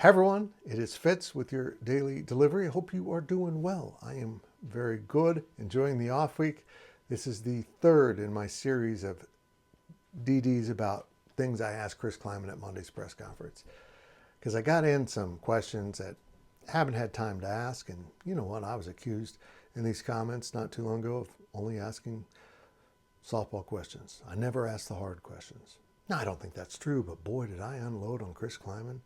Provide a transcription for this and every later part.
Hi everyone, it is Fitz with your daily delivery. I hope you are doing well. I am very good, enjoying the off week. This is the third in my series of DDs about things I asked Chris Klieman at Monday's press conference. Because I got in some questions that I haven't had time to ask, and you know what, I was accused in these comments not too long ago of only asking softball questions. I never asked the hard questions. Now, I don't think that's true, but boy, did I unload on Chris Klieman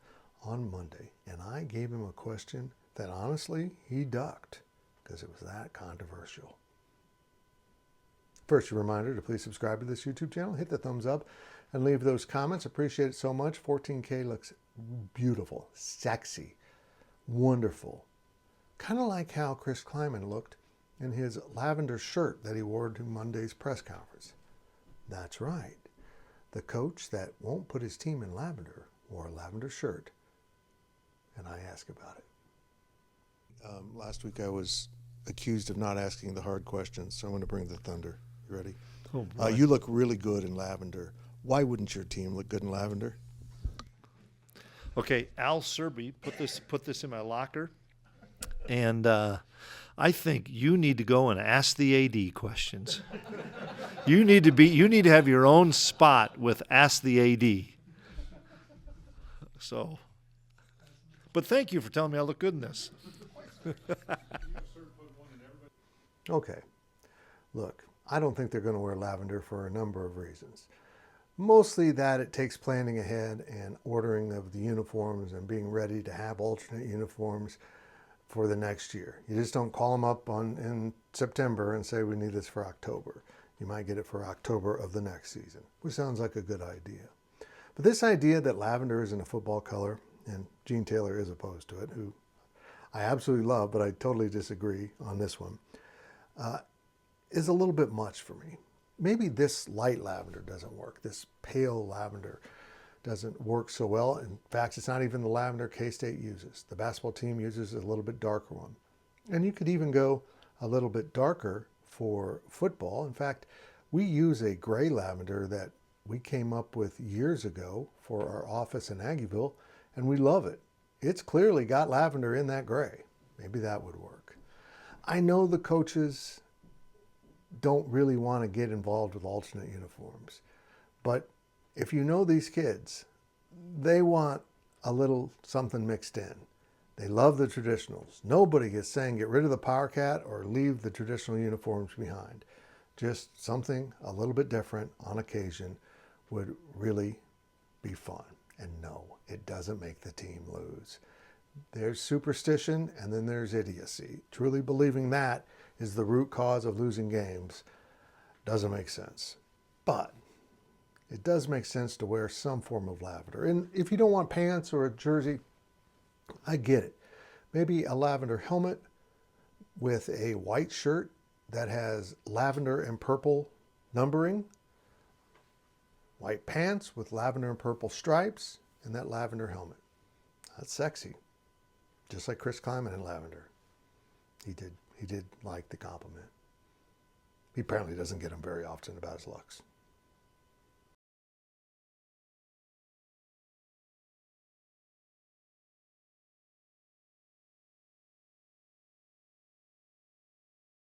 on Monday, and I gave him a question that honestly he ducked because it was that controversial. First, a reminder to please subscribe to this YouTube channel, hit the thumbs up, and leave those comments. Appreciate it so much. 14K looks beautiful, sexy, wonderful. Kind of like how Chris Klieman looked in his lavender shirt that he wore to Monday's press conference. That's right. The coach that won't put his team in lavender wore a lavender shirt. And I ask about it. Last week I was accused of not asking the hard questions, so I'm going to bring the thunder. You ready? Oh, boy. You look really good in lavender. Why wouldn't your team look good in lavender? Okay, Al Serby put this in my locker, and I think you need to go and ask the AD questions. You need to have your own spot with Ask the AD. So, but thank you for telling me I look good in this. Okay. Look, I don't think they're going to wear lavender for a number of reasons. Mostly that it takes planning ahead and ordering of the uniforms and being ready to have alternate uniforms for the next year. You just don't call them up in September and say we need this for October. You might get it for October of the next season, which sounds like a good idea. But this idea that lavender isn't a football color, and Gene Taylor is opposed to it, who I absolutely love, but I totally disagree on this one, is a little bit much for me. Maybe this light lavender doesn't work. This pale lavender doesn't work so well. In fact, it's not even the lavender K-State uses. The basketball team uses a little bit darker one. And you could even go a little bit darker for football. In fact, we use a gray lavender that we came up with years ago for our office in Aggieville, and we love it. It's clearly got lavender in that gray. Maybe that would work. I know the coaches don't really want to get involved with alternate uniforms, but if you know these kids, they want a little something mixed in. They love the traditionals. Nobody is saying get rid of the PowerCat or leave the traditional uniforms behind. Just something a little bit different on occasion would really be fun. And no, it doesn't make the team lose. There's superstition and then there's idiocy. Truly believing that is the root cause of losing games doesn't make sense. But it does make sense to wear some form of lavender. And if you don't want pants or a jersey, I get it. Maybe a lavender helmet with a white shirt that has lavender and purple numbering, white pants with lavender and purple stripes, and that lavender helmet. That's sexy. Just like Chris Klieman in lavender. He did like the compliment. He apparently doesn't get them very often about his looks.